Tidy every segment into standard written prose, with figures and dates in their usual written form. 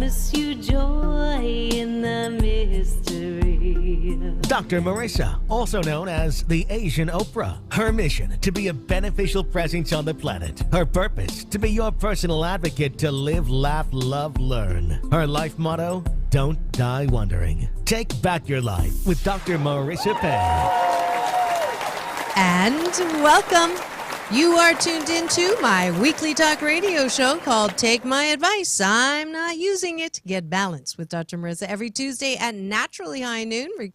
promise you joy in the mystery. Dr. Marissa, also known as the Asian Oprah. Her mission, to be a beneficial presence on the planet. Her purpose, to be your personal advocate to live, laugh, love, learn. Her life motto, don't die wondering. Take back your life with Dr. Marissa Pei. And welcome. You are tuned into my weekly talk radio show called Take My Advice. I'm not using it. Get Balance with Dr. Marissa every Tuesday at naturally high noon,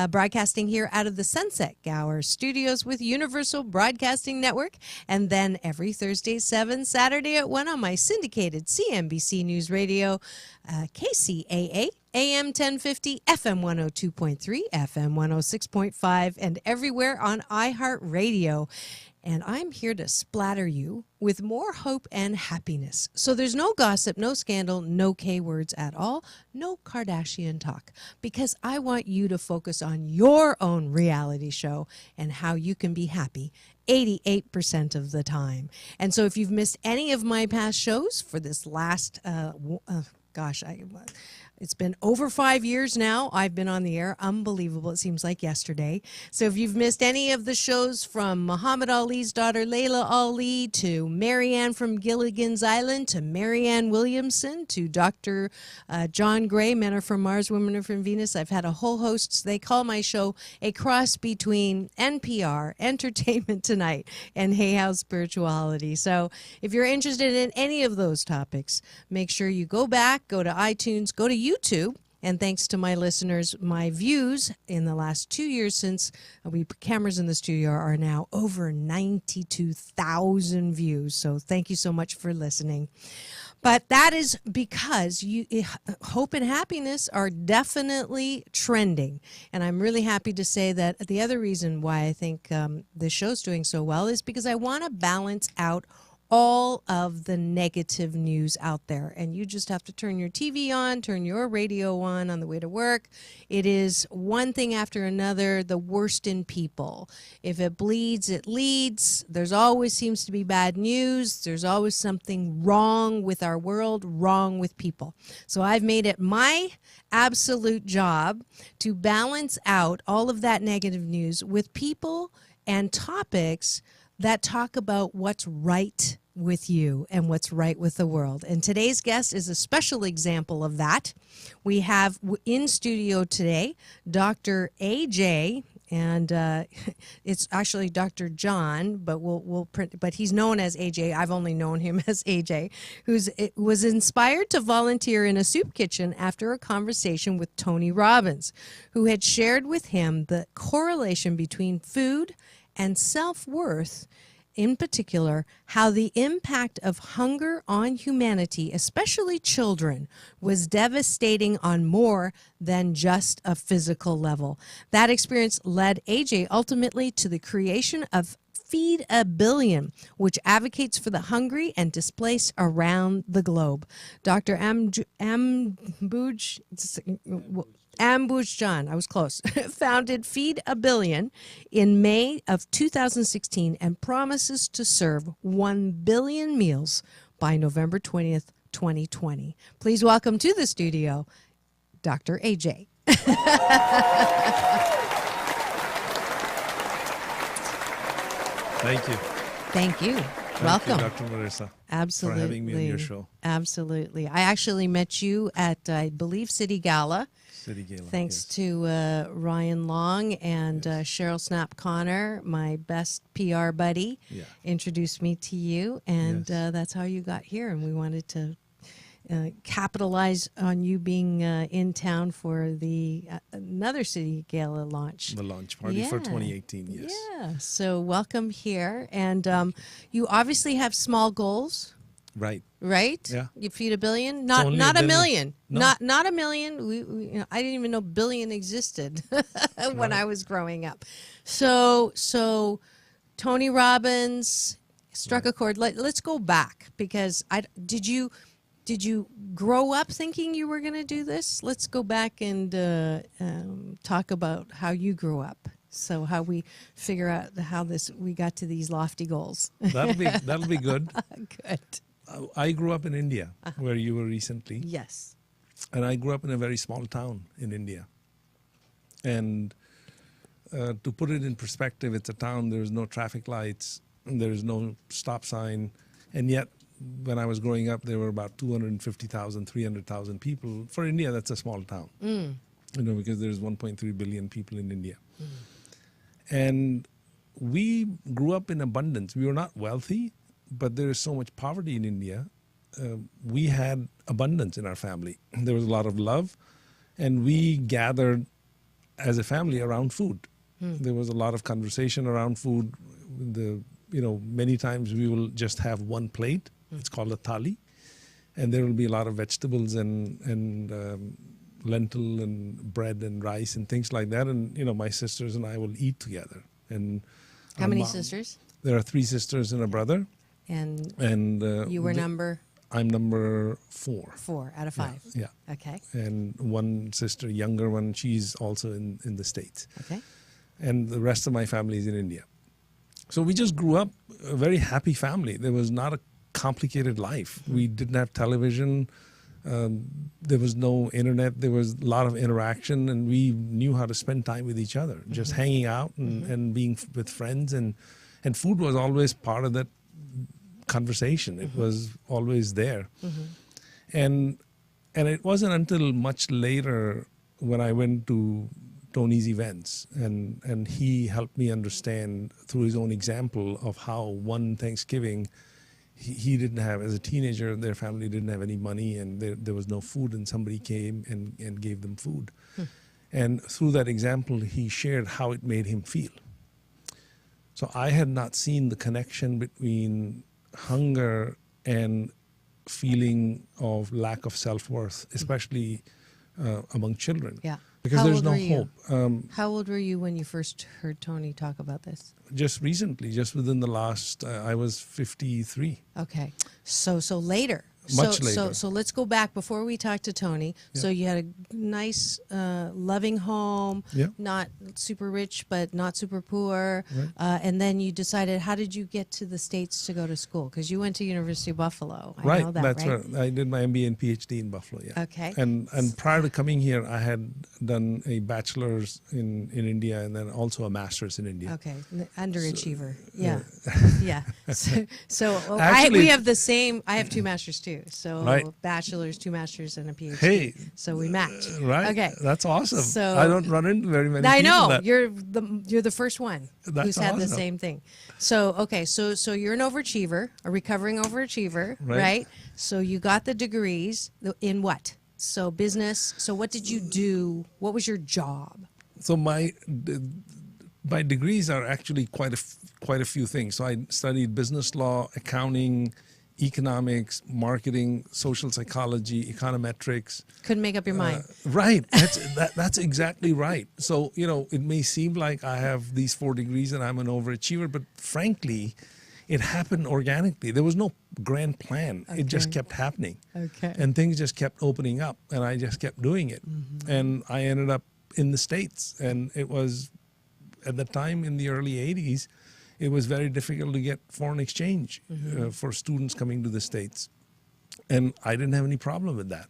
broadcasting here out of the Sunset Gower studios with Universal Broadcasting Network, and then every Thursday 7, Saturday at 1 on my syndicated CNBC News Radio, KCAA. AM 1050, FM 102.3, FM 106.5, and everywhere on iHeartRadio. And I'm here to splatter you with more hope and happiness. So there's no gossip, no scandal, no K-words at all, no Kardashian talk, because I want you to focus on your own reality show and how you can be happy 88% of the time. And so if you've missed any of my past shows for this last, it's been over 5 years now. I've been on the air. Unbelievable. It seems like yesterday. So if you've missed any of the shows from Muhammad Ali's daughter, Layla Ali, to Marianne from Gilligan's Island, to Marianne Williamson, to Dr. John Gray, Men Are From Mars, Women Are From Venus. I've had a whole host. They call my show a cross between NPR, Entertainment Tonight, and Hey How's Spirituality. So if you're interested in any of those topics, make sure you go back, go to iTunes, go to YouTube, and thanks to my listeners, my views in the last 2 years since we put cameras in the studio are now over 92,000 views. So thank you so much for listening. But that is because hope and happiness are definitely trending. And I'm really happy to say that the other reason why I think this show's doing so well is because I want to balance out all of the negative news out there. And you just have to turn your TV on, turn your radio on the way to work. It is one thing after another, the worst in people. If it bleeds, it leads. There's always seems to be bad news. There's always something wrong with our world, wrong with people. So I've made it my absolute job to balance out all of that negative news with people and topics that talk about what's right with you and what's right with the world. And today's guest is a special example of that. We have in studio today Dr. AJ, and it's actually Dr. John, but we'll print. But he's known as AJ. I've only known him as AJ, was inspired to volunteer in a soup kitchen after a conversation with Tony Robbins, who had shared with him the correlation between food and self-worth. In particular, how the impact of hunger on humanity, especially children, was devastating on more than just a physical level. That experience led AJ ultimately to the creation of Feed a Billion, which advocates for the hungry and displaced around the globe. Dr. Ambuj John, I was close, founded Feed a Billion in May of 2016 and promises to serve 1 billion meals by November 20th, 2020. Please welcome to the studio, Dr. AJ. Thank you. Thank you. Welcome. Thank you, Dr. Marissa. Absolutely. For having me on your show. Absolutely. I actually met you at, I believe, City Gala. Thanks to Ryan Long and Cheryl Snap Connor, my best PR buddy, introduced me to you, and that's how you got here. And we wanted to capitalize on you being in town for the another City Gala launch. The launch party for 2018, yes. Yeah, so welcome here. And you obviously have small goals. Right. Yeah. You feed a billion, not a million, No. not a million. I didn't even know billion existed when I was growing up. So Tony Robbins struck a chord. Let's go back because did you grow up thinking you were going to do this? Let's go back and talk about how you grew up. So how we figure out how we got to these lofty goals. That'll be good. Good. I grew up in India, where you were recently. Yes. And I grew up in a very small town in India. And to put it in perspective, it's a town, there's no traffic lights, there's no stop sign. And yet, when I was growing up, there were about 250,000, 300,000 people. For India, that's a small town, because there's 1.3 billion people in India. And we grew up in abundance. We were not wealthy, but there is so much poverty in India. We had abundance in our family. There was a lot of love, and we gathered as a family around food. There was a lot of conversation around food. Many times we will just have one plate. It's called a thali, and there will be a lot of vegetables and lentil and bread and rice and things like that. And my sisters and I will eat together. And how many sisters? There are 3 sisters and a brother. And you were number? I'm number 4. 4 out of 5. Yeah. Okay. And one sister, younger one, she's also in the States. Okay. And the rest of my family is in India. So we just grew up a very happy family. There was not a complicated life. We didn't have television. There was no internet. There was a lot of interaction, and we knew how to spend time with each other, just hanging out and being with friends. And food was always part of that conversation. It was always there. And it wasn't until much later when I went to Tony's events, and he helped me understand through his own example of how one Thanksgiving he didn't have, as a teenager, their family didn't have any money, and there was no food, and somebody came and gave them food. And through that example, he shared how it made him feel. So I had not seen the connection between hunger and feeling of lack of self-worth, especially among children. Yeah. Because How there's old no were you? hope. How old were you when you first heard Tony talk about this? Just recently, just within the last, I was 53. Okay. So later. Much later. So let's go back before we talk to Tony. Yeah. So you had a nice, loving home, Yeah. not super rich, but not super poor. Right. And then you decided, how did you get to the States to go to school? Because you went to University of Buffalo. I Right, know that, that's right? right. I did my MBA and PhD in Buffalo, yeah. Okay. And prior to coming here, I had done a bachelor's in India and then also a master's in India. Okay, underachiever. Yeah, yeah. So Actually, we have the same. I have 2 masters too. So Right. bachelor's, 2 masters, and a PhD. Hey, so we match. Right. Okay. That's awesome. So I don't run into very many I people know that. you're the first one That's who's had the awesome. same thing. So okay, so you're an overachiever, a recovering overachiever, Right. right? So you got the degrees in what? So business. So what did you do? What was your job? So my degrees are actually quite a few things. So I studied business law, accounting, economics, marketing, social psychology, econometrics. Couldn't make up your mind. Right. That's exactly right. So, it may seem like I have these 4 degrees and I'm an overachiever, but frankly, it happened organically. There was no grand plan. It just Okay. kept happening. Okay. And things just kept opening up, and I just kept doing it. And I ended up in the States, and it was, at the time in the early 80s, it was very difficult to get foreign exchange for students coming to the States. And I didn't have any problem with that.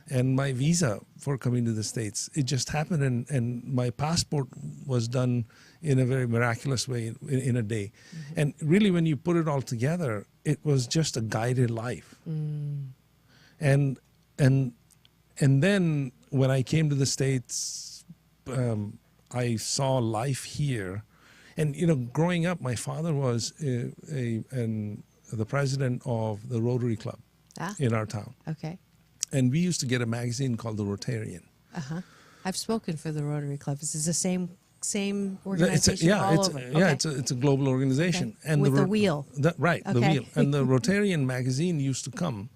And my visa for coming to the States, it just happened, and my passport was done in a very miraculous way in a day. And really, when you put it all together, it was just a guided life. And then when I came to the States, I saw life here. And, growing up, my father was the president of the Rotary Club in our town. Okay. And we used to get a magazine called The Rotarian. I've spoken for the Rotary Club. Is this the same organization all over? It's a global organization. Okay. With the wheel. Right, the Okay. wheel. And the Rotarian magazine used to come.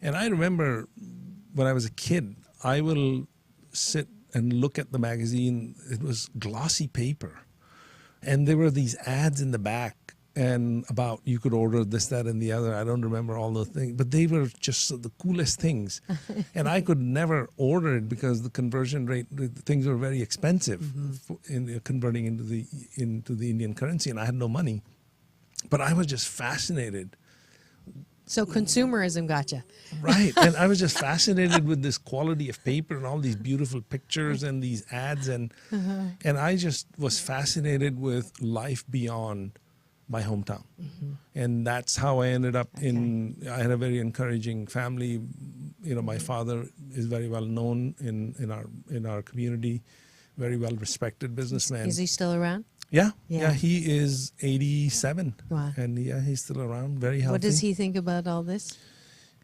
And I remember when I was a kid, I will sit and look at the magazine. It was glossy paper. And there were these ads in the back and about you could order this, that, and the other. I don't remember all those things, but they were just the coolest things. And I could never order it because the conversion rate, the things were very expensive in converting into the Indian currency, and I had no money. But I was just fascinated So consumerism got you. Right. And I was just fascinated with this quality of paper and all these beautiful pictures and these ads. And I just was fascinated with life beyond my hometown. And that's how I ended up I had a very encouraging family. You know, my father is very well known in our community, very well respected businessman. Is he still around? Yeah, Yeah. he is 87. Wow. And he's still around, very healthy. What does he think about all this?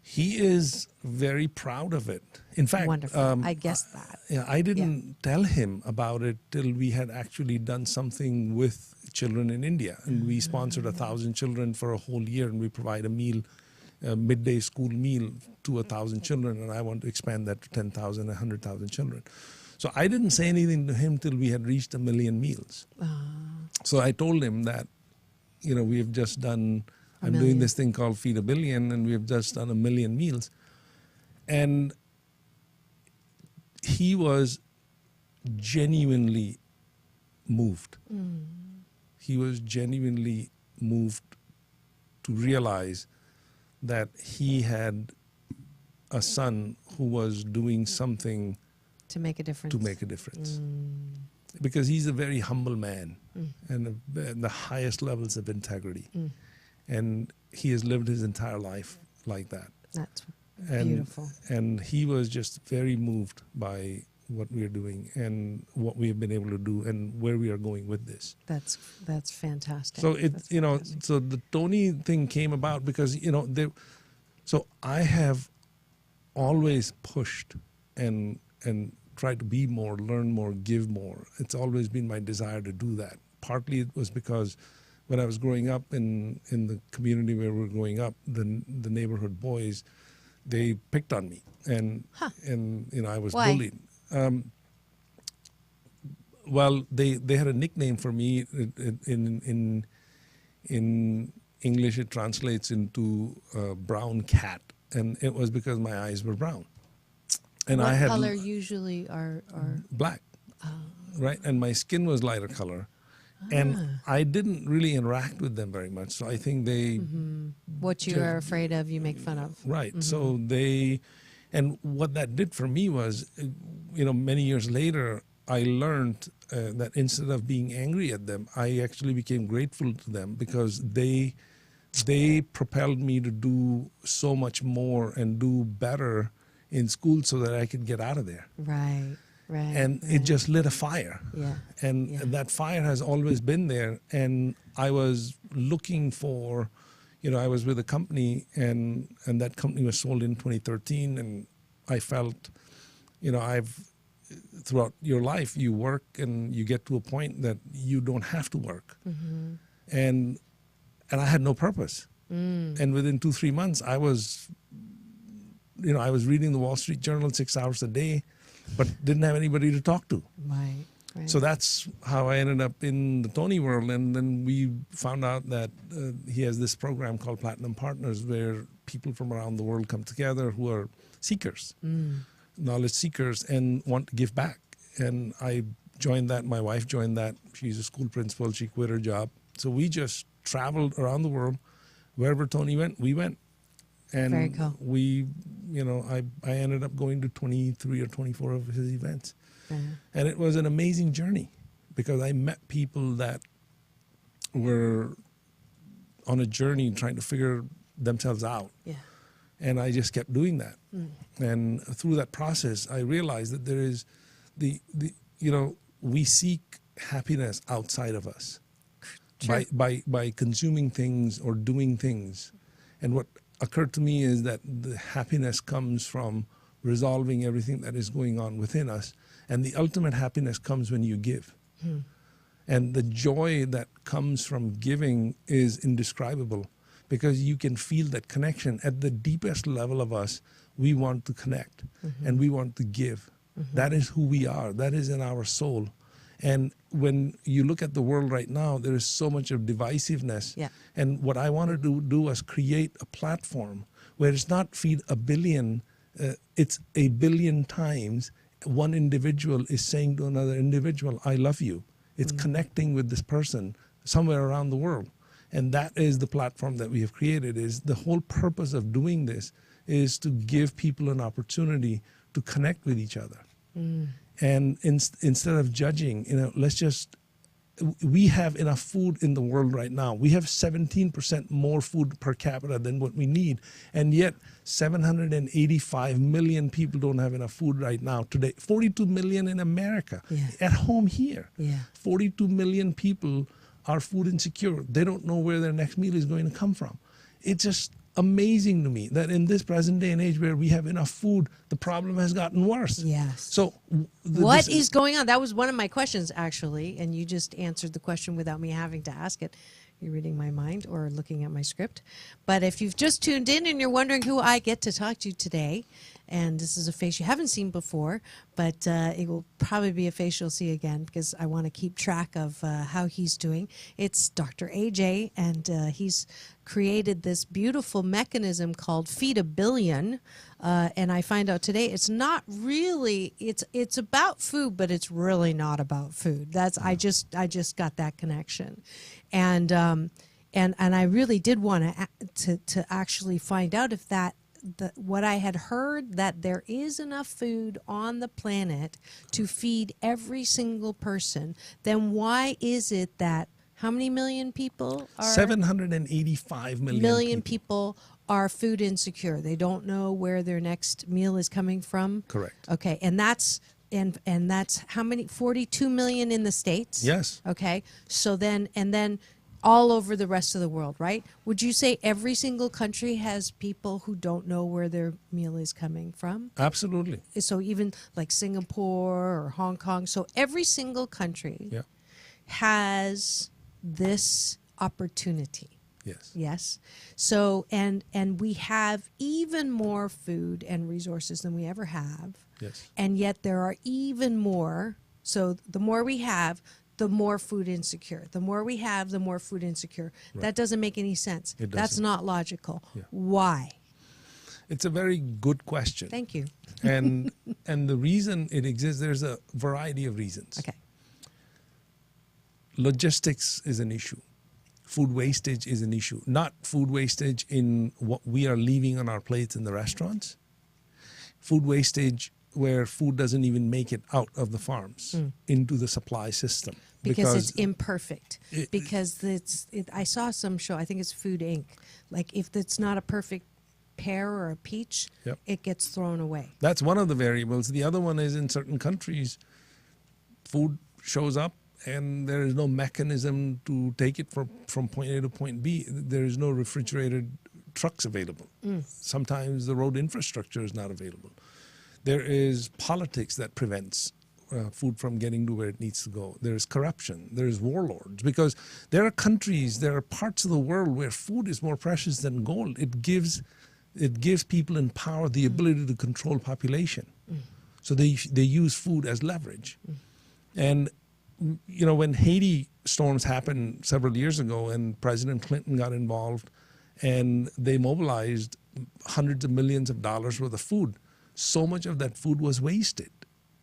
He is very proud of it. In fact, Wonderful. I guessed that. I didn't tell him about it till we had actually done something with children in India. And we sponsored 1,000 children for a whole year, and we provide a meal, a midday school meal to 1,000 children. And I want to expand that to 10,000, 100,000 children. So I didn't say anything to him till we had reached 1 million meals. So I told him that, you know, we have just done, I'm doing this thing called Feed a Billion, and we have just done 1 million meals. And he was genuinely moved. He was genuinely moved to realize that he had a son who was doing something To make a difference. Because he's a very humble man and the highest levels of integrity. And he has lived his entire life like that. That's And, beautiful. And he was just very moved by what we are doing and what we have been able to do and where we are going with this. That's fantastic. So That's fantastic. so the Tony thing came about because, so I have always pushed and tried to be more, learn more, give more. It's always been my desire to do that. Partly it was because when I was growing up in the community where we were growing up, the neighborhood boys, they picked on me, and I was Why? bullied. Well, they had a nickname for me. In English, it translates into brown cat, and it was because my eyes were brown. And what I had color usually are black, right? And my skin was lighter color, and I didn't really interact with them very much. So I think they what you are afraid of, you make fun of. right. So and what that did for me was, many years later, I learned that instead of being angry at them, I actually became grateful to them because they propelled me to do so much more and do better in school so that I could get out of there. Right. And it just lit a fire. Yeah. And that fire has always been there. And I was looking for, I was with a company and that company was sold in 2013. And I felt, throughout your life, you work and you get to a point that you don't have to work. And I had no purpose. And within 2-3 months, I was reading the Wall Street Journal 6 hours a day, but didn't have anybody to talk to. Right. So that's how I ended up in the Tony world. And then we found out that he has this program called Platinum Partners where people from around the world come together who are seekers, knowledge seekers, and want to give back. And I joined that. My wife joined that. She's a school principal. She quit her job. So we just traveled around the world. Wherever Tony went, we went. And Very cool. we, I ended up going to 23 or 24 of his events. And it was an amazing journey because I met people that were on a journey trying to figure themselves out. Yeah. And I just kept doing that. And through that process, I realized that there is we seek happiness outside of us by consuming things or doing things. And what occurred to me is that the happiness comes from resolving everything that is going on within us. And the ultimate happiness comes when you give. And the joy that comes from giving is indescribable because you can feel that connection. At the deepest level of us, we want to connect and we want to give. That is who we are. That is in our soul. And when you look at the world right now, there is so much of divisiveness. Yeah. And what I wanted to do was create a platform where it's not feed a billion, it's a billion times one individual is saying to another individual, I love you. It's connecting with this person somewhere around the world. And that is the platform that we have created. Is the whole purpose of doing this is to give people an opportunity to connect with each other. And instead of judging, let's just, we have enough food in the world right now. We have 17% more food per capita than what we need. And yet 785 million people don't have enough food right now today. 42 million in America, at home here. 42 million people are food insecure. They don't know where their next meal is going to come from. It's just amazing to me that in this present day and age where we have enough food, the problem has gotten worse. Yes. So what is going on? That was one of my questions, actually, and you just answered the question without me having to ask it. You're reading my mind or looking at my script. But if you've just tuned in and you're wondering who I get to talk to today, and this is a face you haven't seen before, but it will probably be a face you'll see again because I want to keep track of how he's doing. It's Dr. AJ, and he's created this beautiful mechanism called Feed a Billion. And I find out today it's not really, it's about food, but it's really not about food. That's I just got that connection. And I really did want to actually find out if what I had heard, that there is enough food on the planet to feed every single person, then why is it that how many million people are 785 million people are food insecure? They don't know where their next meal is coming from. Correct. Okay, and that's how many? 42 million in the States. Yes. Okay, so then all over the rest of the world, right? Would you say every single country has people who don't know where their meal is coming from? Absolutely. So even like Singapore or Hong Kong, so every single country has this opportunity. Yes. Yes. So and we have even more food and resources than we ever have. Yes. And yet there are even more. So the more we have, the more food insecure. The more we have, the more food insecure. Right. That doesn't make any sense. That's not logical. Yeah. Why? It's a very good question. Thank you. And the reason it exists, there's a variety of reasons. Okay. Logistics is an issue. Food wastage is an issue. Not food wastage in what we are leaving on our plates in the restaurants. Food wastage where food doesn't even make it out of the farms into the supply system. Because it's imperfect. I saw some show, I think it's Food Inc. Like if it's not a perfect pear or a peach, it gets thrown away. That's one of the variables. The other one is in certain countries, food shows up and there is no mechanism to take it from point A to point B. There is no refrigerated trucks available. Sometimes the road infrastructure is not available. There is politics that prevents food from getting to where it needs to go. There is corruption. There is warlords. Because there are countries, there are parts of the world where food is more precious than gold. It gives people in power the ability to control population. So they use food as leverage. And when Haiti storms happened several years ago and President Clinton got involved and they mobilized hundreds of millions of dollars worth of food, so much of that food was wasted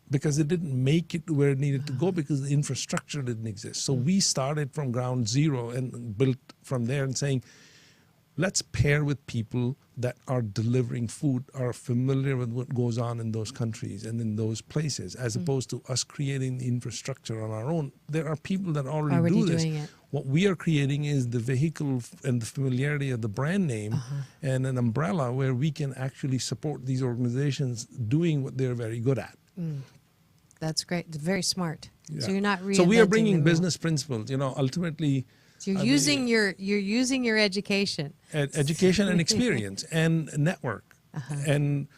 because it didn't make it where it needed to go because the infrastructure didn't exist. So we started from ground zero and built from there and saying, let's pair with people that are delivering food, are familiar with what goes on in those countries and in those places, as opposed to us creating the infrastructure on our own. There are people that already do this. Doing it. What we are creating is the vehicle and the familiarity of the brand name and an umbrella where we can actually support these organizations doing what they're very good at. That's great. Very smart. Yeah. So you're not reinventing So we are bringing the wheel. business principles. Ultimately, So you're using your education. Education and experience and network. And,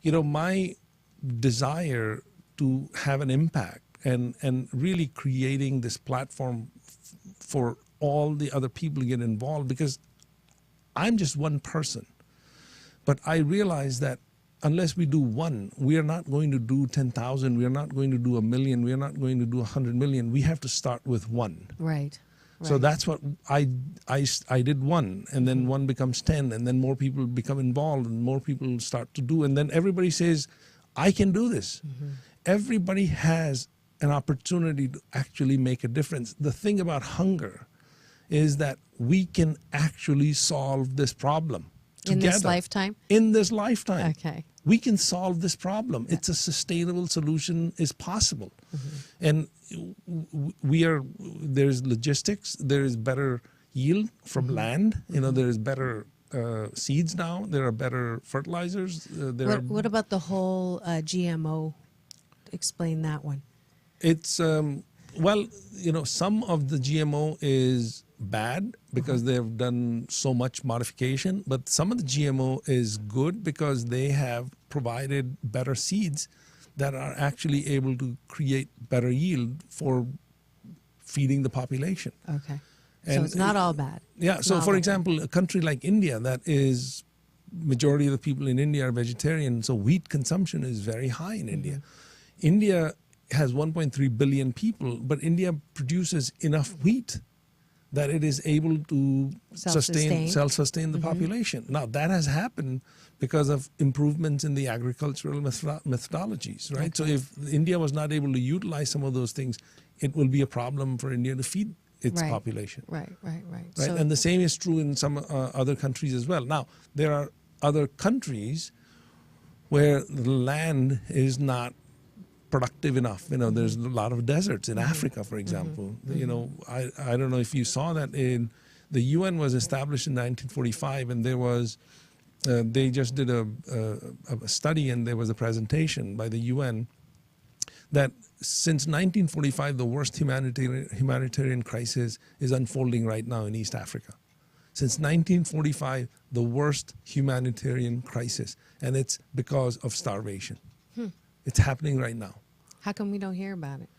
my desire to have an impact and really creating this platform for all the other people to get involved, because I'm just one person. But I realize that unless we do one, we are not going to do 10,000. We are not going to do 1 million. We are not going to do 100 million. We have to start with one. Right. So that's what I did one, and then one becomes 10, and then more people become involved, and more people start to do, and then everybody says, I can do this. Everybody has an opportunity to actually make a difference. The thing about hunger is that we can actually solve this problem In together. this lifetime? In this lifetime. Okay. We can solve this problem. It's a sustainable solution is possible. And there's logistics, there is better yield from land, there is better seeds now, there are better fertilizers. What about the whole GMO? Explain that one. It's, some of the GMO is bad because they've done so much modification, but some of the GMO is good because they have provided better seeds that are actually able to create better yield for feeding the population. Okay. And so it's not all bad. Yeah. It's So, not for all example, a country like India, that is, majority of the people in India are vegetarian, so wheat consumption is very high in India. India has 1.3 billion people, but India produces enough wheat that it is able to self-sustain the population. Now, that has happened because of improvements in the agricultural methodologies, right? So if India was not able to utilize some of those things, it will be a problem for India to feed its population. Right. So, and the same is true in some other countries as well. Now, there are other countries where the land is not productive enough. There's a lot of deserts in Africa, for example. I don't know if you saw that the UN was established in 1945, and there was they just did a study, and there was a presentation by the UN that since 1945 the worst humanitarian crisis is unfolding right now in East Africa. Since 1945, the worst humanitarian crisis, and it's because of starvation. It's happening right now. How come we don't hear about it?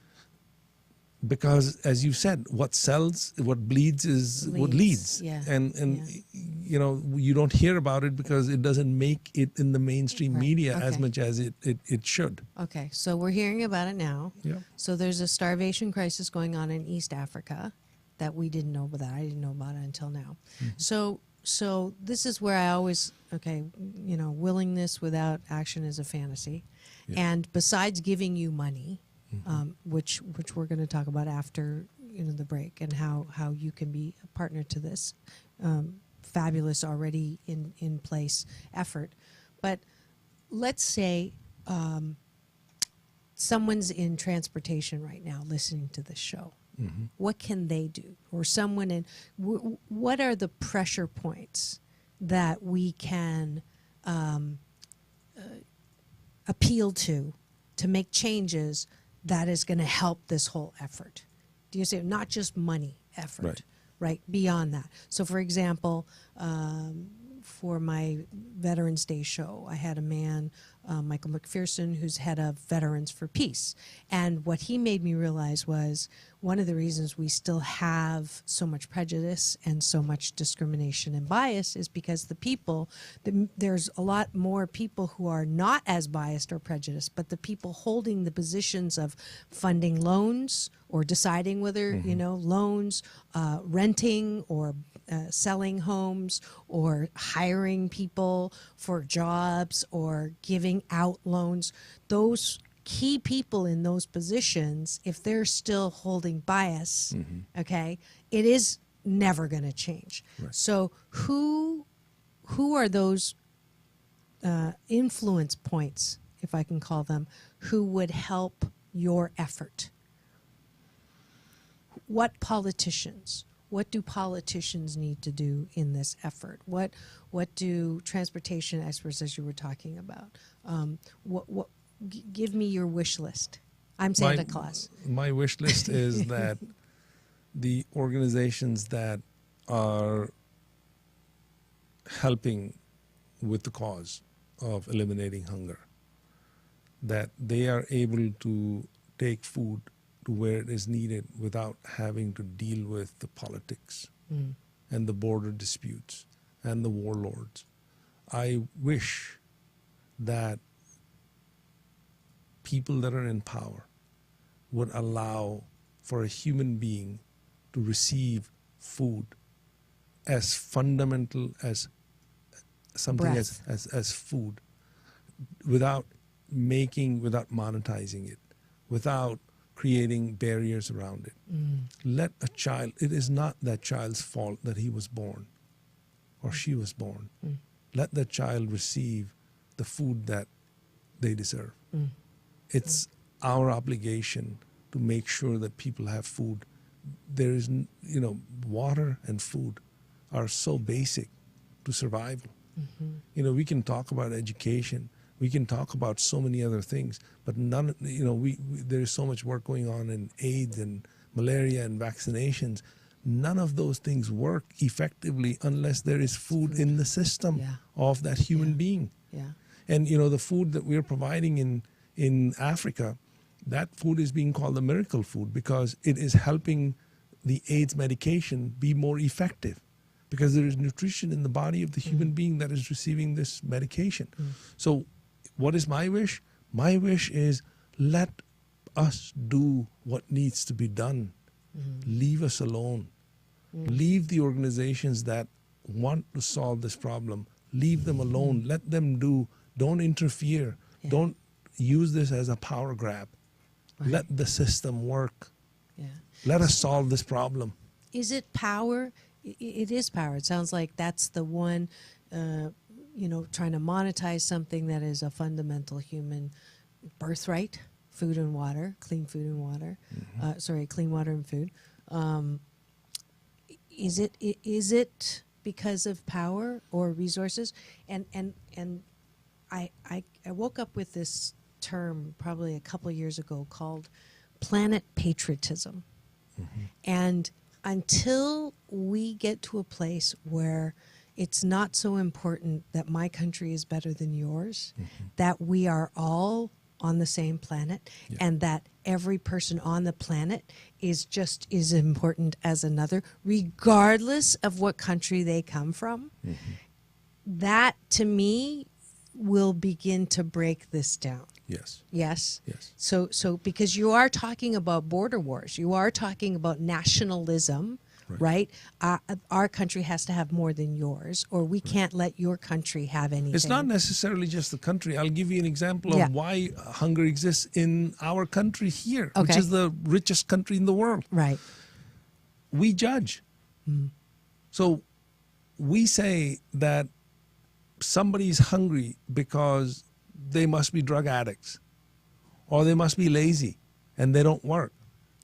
Because, as you said, what sells, what bleeds is what leads. Yeah. And you don't hear about it because it doesn't make it in the mainstream media as much as it should. Okay, so we're hearing about it now. Yeah. So there's a starvation crisis going on in East Africa that we didn't know about. That I didn't know about it until now. So this is where I always, willingness without action is a fantasy. Yeah. And besides giving you money, which we're going to talk about after the break, and how you can be a partner to this fabulous already in place effort. But let's say someone's in transportation right now listening to this show. What can they do? Or someone in, what are the pressure points that we can appeal to make changes that is going to help this whole effort? Do you see? Not just money effort, right? Beyond that. So, for example, for my Veterans Day show, I had a man, Michael McPherson, who's head of Veterans for Peace. And what he made me realize was one of the reasons we still have so much prejudice and so much discrimination and bias is because there's a lot more people who are not as biased or prejudiced, but the people holding the positions of funding loans or deciding whether, loans, renting or selling homes or hiring people for jobs or giving out loans, those key people in those positions, if they're still holding bias, okay, it is never going to change. Right. So who are those influence points, if I can call them, who would help your effort? What politicians? What do politicians need to do in this effort? What do transportation experts, as you were talking about? Give me your wish list. I'm Santa Claus. My wish list is that the organizations that are helping with the cause of eliminating hunger, that they are able to take food to where it is needed without having to deal with the politics and the border disputes and the warlords. I wish that people that are in power would allow for a human being to receive food as fundamental as something as food, without monetizing it, without creating barriers around it. Let a child, it is not that child's fault that he was born or she was born. Let that child receive the food that they deserve. It's our obligation to make sure that people have food. There is, water and food are so basic to survival. We can talk about education. We can talk about so many other things, but none, there's so much work going on in AIDS and malaria and vaccinations. None of those things work effectively unless there is food in the system of that human being. And, the food that we're providing in Africa, that food is being called the miracle food because it is helping the AIDS medication be more effective because there is nutrition in the body of the human being that is receiving this medication. So what is my wish? My wish is let us do what needs to be done. Leave us alone. Leave the organizations that want to solve this problem. Leave them alone. Let them do. Don't interfere. Don't use this as a power grab. Let the system work. Let us solve this problem. Is it power? It is power. It sounds like that's the one, trying to monetize something that is a fundamental human birthright, food and water, clean food and water. Clean water and food. Is it because of power or resources? And I woke up with this term probably a couple of years ago called planet patriotism. And until we get to a place where it's not so important that my country is better than yours, that we are all on the same planet, and that every person on the planet is just as important as another, regardless of what country they come from, that to me will begin to break this down. Yes. Yes. Yes. So because you are talking about border wars, you are talking about nationalism, right? Our country has to have more than yours, or we can't let your country have anything. It's not necessarily just the country. I'll give you an example of why hunger exists in our country here, which is the richest country in the world. Right. We judge. So we say that somebody's hungry because they must be drug addicts or they must be lazy and they don't work.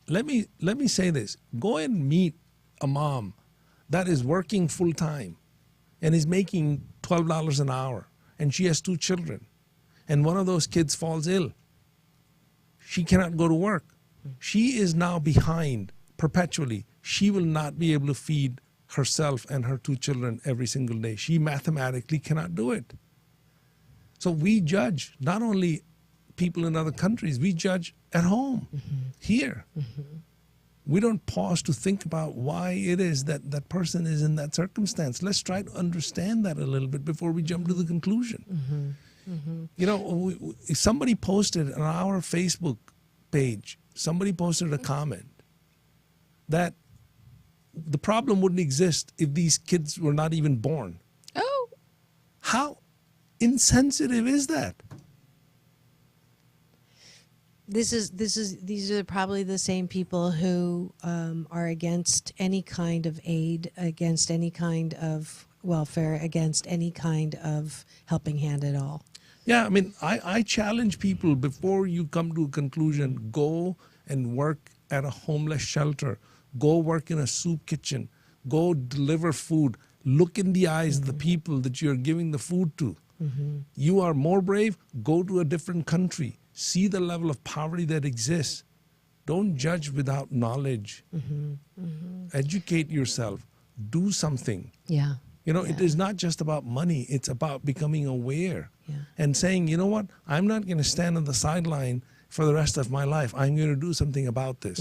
Let me say this. Go and meet a mom that is working full time and is making $12 an hour and she has 2 children and one of those kids falls ill. She cannot go to work. She is now behind perpetually. She will not be able to feed herself and her 2 children every single day. She mathematically cannot do it. So we judge not only people in other countries, we judge at home, here. We don't pause to think about why it is that that person is in that circumstance. Let's try to understand that a little bit before we jump to the conclusion. If somebody posted on our Facebook page, somebody posted a comment that the problem wouldn't exist if these kids were not even born. Oh. How insensitive is that? These are probably the same people who are against any kind of aid, against any kind of welfare, against any kind of helping hand at all. Yeah, I mean, I challenge people before you come to a conclusion, go and work at a homeless shelter. Go work in a soup kitchen. Go deliver food. Look in the eyes of the people that you're giving the food to. You are more brave, go to a different country. See the level of poverty that exists. Don't judge without knowledge. Educate yourself. Do something. It is not just about money. It's about becoming aware and saying, you know what? I'm not going to stand on the sideline for the rest of my life. I'm going to do something about this.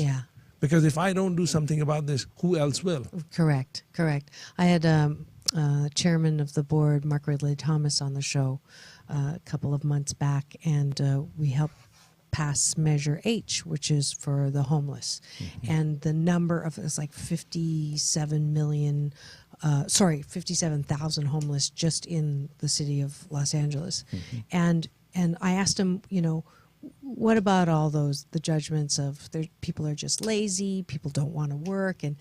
Because if I don't do something about this, who else will? Correct. I had chairman of the board, Mark Ridley Thomas, on the show a couple of months back, and we helped pass Measure H, which is for the homeless. And the number of, it's like 57,000 homeless just in the city of Los Angeles. And I asked him, what about all the judgments of people are just lazy, people don't want to work, and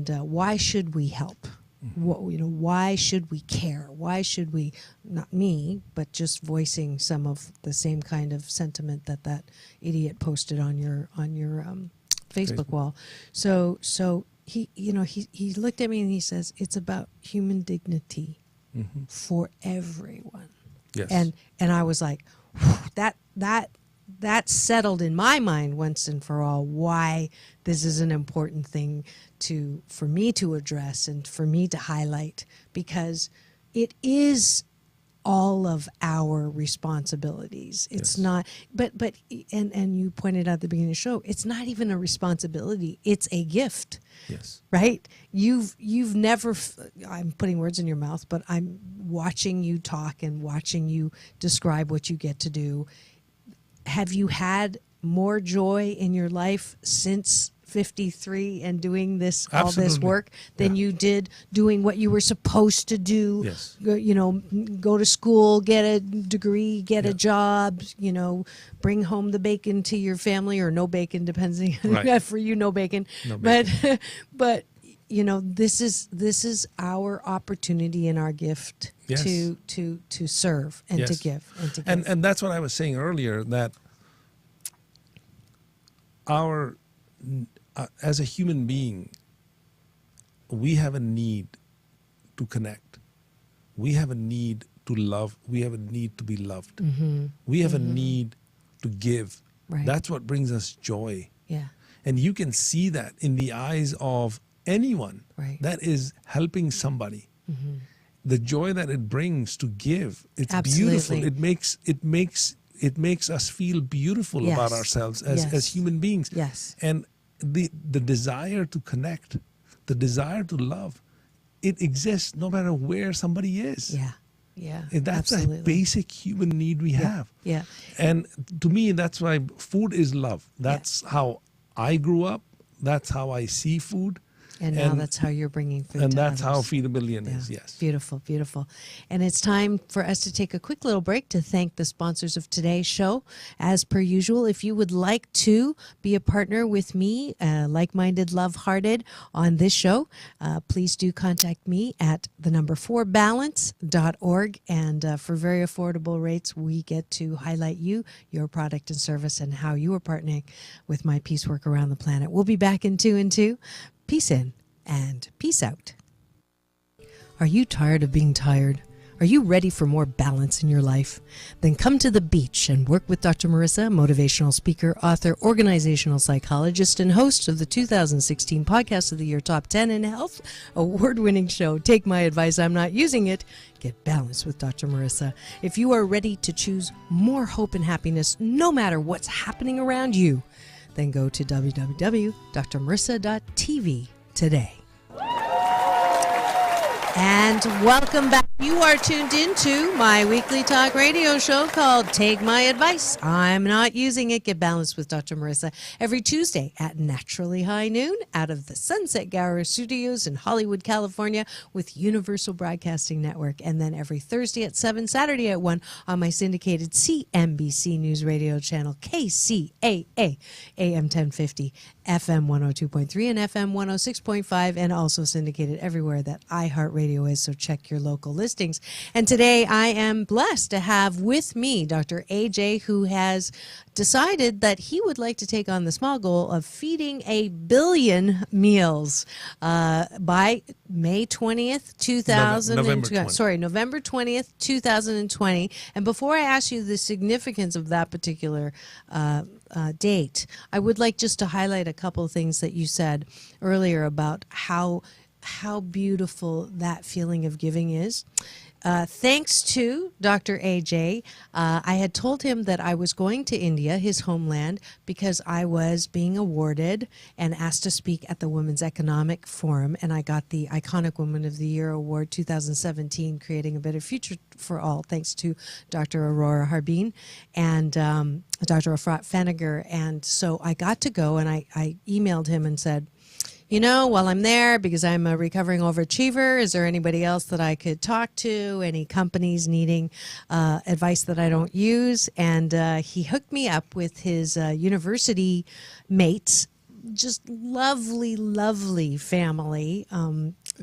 why should we help? Why should we care? Why should we, not me, but just voicing some of the same kind of sentiment that idiot posted on your Facebook wall. So he looked at me and he says, it's about human dignity for everyone. Yes. And I was like, that settled in my mind once and for all why this is an important thing for me to address and for me to highlight, because it is all of our responsibilities. It's not, but you pointed out at the beginning of the show, it's not even a responsibility. It's a gift. Yes. Right? You've never, I'm putting words in your mouth, but I'm watching you talk and watching you describe what you get to do. Have you had more joy in your life since 53 and doing all this work than you did doing what you were supposed to do? Yes. Go to school, get a degree, get a job, bring home the bacon to your family, or no bacon, depending for you, no bacon. No bacon. But this is our opportunity and our gift to serve and to give and to give. And that's what I was saying earlier, that as a human being, we have a need to connect. We have a need to love. We have a need to be loved. We have a need to give. Right. That's what brings us joy. Yeah. And you can see that in the eyes of anyone that is helping somebody. The joy that it brings to give, it's beautiful. It makes us feel beautiful about ourselves as human beings. Yes. And the desire to connect, the desire to love, it exists no matter where somebody is. Yeah. Yeah. That's absolutely. a basic human need we have. Yeah. And to me, that's why food is love. That's how I grew up. That's how I see food. And now that's how you're bringing food and to that's others. how Feed a Billion is, yes. Beautiful, beautiful. And it's time for us to take a quick little break to thank the sponsors of today's show. As per usual, if you would like to be a partner with me, like-minded, love-hearted on this show, please do contact me at 4balance.org. And for very affordable rates, we get to highlight you, your product and service, and how you are partnering with my peace work around the planet. We'll be back in 2 and 2. Peace in and peace out. Are you tired of being tired? Are you ready for more balance in your life? Then come to the beach and work with Dr. Marissa, motivational speaker, author, organizational psychologist, and host of the 2016 Podcast of the Year Top 10 in Health award-winning show, Take My Advice, I'm Not Using It. Get balanced with Dr. Marissa. If you are ready to choose more hope and happiness no matter what's happening around you, then go to www.drmarissa.tv today. And welcome back. You are tuned into my weekly talk radio show called Take My Advice, I'm Not Using It. Get balanced with Dr. Marissa every Tuesday at naturally high noon out of the Sunset Gower Studios in Hollywood, California with Universal Broadcasting Network. And then every Thursday at 7, Saturday at 1 on my syndicated CNBC News Radio channel KCAA AM 1050, FM 102.3 and FM 106.5, and also syndicated everywhere that iHeartRadio is, so check your local listings. And today I am blessed to have with me Dr. AJ, who has decided that he would like to take on the small goal of feeding 1 billion meals by May 20th, 2020. November 20th, 2020. And before I ask you the significance of that particular date, I would like just to highlight a couple of things that you said earlier about how beautiful that feeling of giving is. Thanks to Dr. AJ, I had told him that I was going to India, his homeland, because I was being awarded and asked to speak at the Women's Economic Forum, and I got the Iconic Woman of the Year Award 2017, Creating a Better Future for All, thanks to Dr. Aurora Harbin and Dr. Afrat Feniger. And so I got to go, and I emailed him and said, while I'm there, because I'm a recovering overachiever, is there anybody else that I could talk to? Any companies needing advice that I don't use? And he hooked me up with his university mates. Just lovely, lovely family.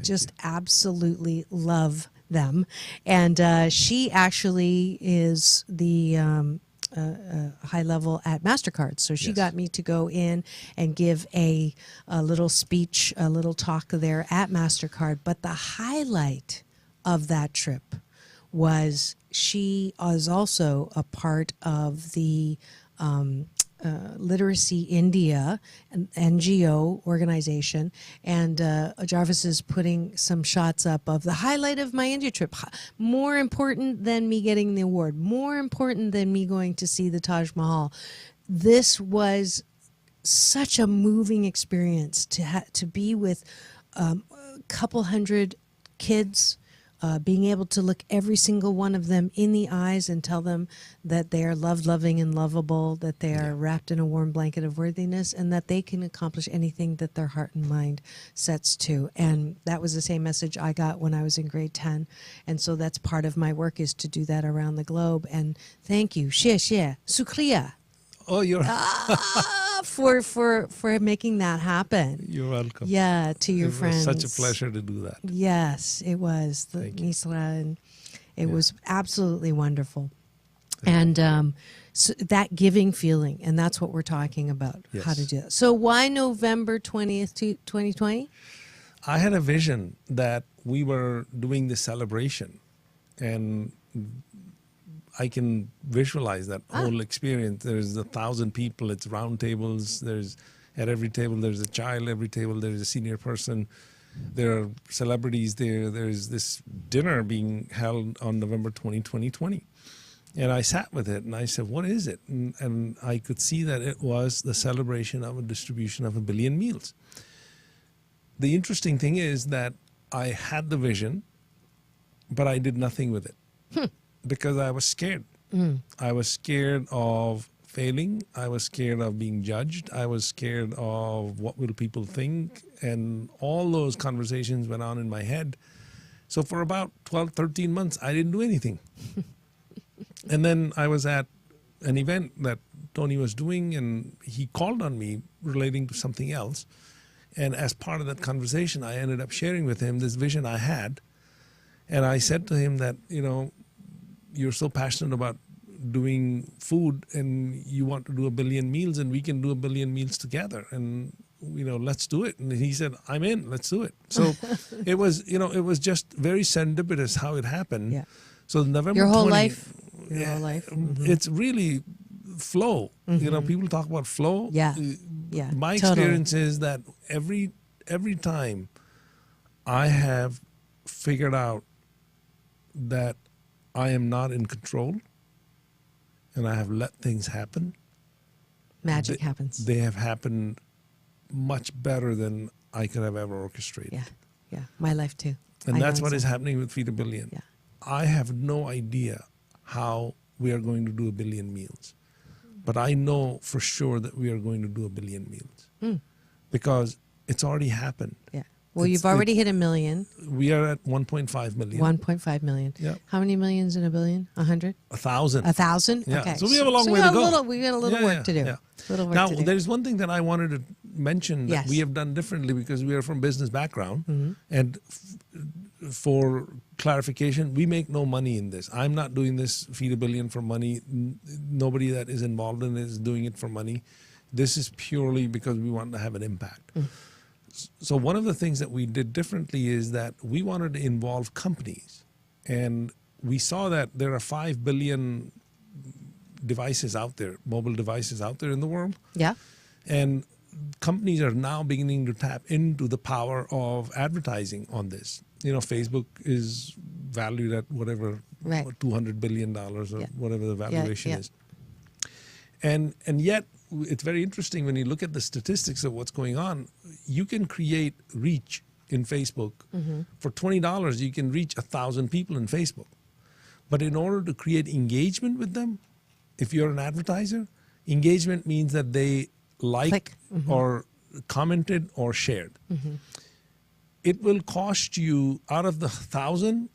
Just absolutely love them. And she actually is the high level at MasterCard. So she got me to go in and give a little speech, a little talk there at MasterCard. But the highlight of that trip was she was also a part of the Literacy India, an NGO organization, and Jarvis is putting some shots up of the highlight of my India trip. More important than me getting the award, more important than me going to see the Taj Mahal. This was such a moving experience to be with a couple hundred kids. Being able to look every single one of them in the eyes and tell them that they are loved, loving, and lovable, that they are wrapped in a warm blanket of worthiness, and that they can accomplish anything that their heart and mind sets to. And that was the same message I got when I was in grade 10. And so that's part of my work, is to do that around the globe. And thank you, Sukriya. Oh, you're for making that happen. you're welcome. Yeah, to your friends. It was such a pleasure to do that. Yes, it was. The Thank you. Nisra, and it was absolutely wonderful. And so that giving feeling, and that's what we're talking about, how to Yes. do that. So why November 20th, 2020? I had a vision that we were doing this celebration, and I can visualize that whole experience. There's 1,000 people. It's round tables. There's at every table there's a child. Every table there's a senior person. There are celebrities there. There's this dinner being held on November 2020. And I sat with it and I said, "What is it?" And I could see that it was the celebration of a distribution of 1 billion meals. The interesting thing is that I had the vision, but I did nothing with it. Because I was scared. I was scared of failing. I was scared of being judged. I was scared of what will people think. And all those conversations went on in my head. So for about 12, 13 months, I didn't do anything. And then I was at an event that Tony was doing, and he called on me relating to something else. And as part of that conversation, I ended up sharing with him this vision I had. And I said to him that, you're so passionate about doing food and you want to do 1 billion meals, and we can do 1 billion meals together, and let's do it. And he said, "I'm in, let's do it." So it was just very serendipitous how it happened. Yeah. So November Your whole 20, life. Your whole life. it's really flow. People talk about flow. Yeah. Yeah. My totally. experience is that every time I have figured out that I am not in control and I have let things happen, Magic happens. they have happened much better than I could have ever orchestrated. Yeah. Yeah. My life too. And I that's know what is exactly. happening with Feed a Billion. Yeah. I have no idea how we are going to do 1 billion meals, but I know for sure that we are going to do 1 billion meals because it's already happened. Yeah. Well, you've already hit 1 million. We are at 1.5 million. 1.5 million. Yeah. How many millions in a billion? 100? 1,000. 1,000? Yeah. Okay. So we have a long way to go. We got a little work to do. Yeah. Little work Now, to do. there's one thing that I wanted to mention that Yes. we have done differently because we are from business background. And for clarification, we make no money in this. I'm not doing this Feed a Billion for money. Nobody that is involved in it is doing it for money. This is purely because we want to have an impact. So one of the things that we did differently is that we wanted to involve companies. And we saw that there are 5 billion devices out there, mobile devices out there in the world. Yeah. And companies are now beginning to tap into the power of advertising on this. Facebook is valued at whatever, Right. $200 billion or whatever the valuation yeah. is. And yet, it's very interesting when you look at the statistics of what's going on. You can create reach in Facebook. For $20, you can reach 1,000 people in Facebook. But in order to create engagement with them, if you're an advertiser, engagement means that they like Click. or commented or shared. It will cost you, out of the 1,000,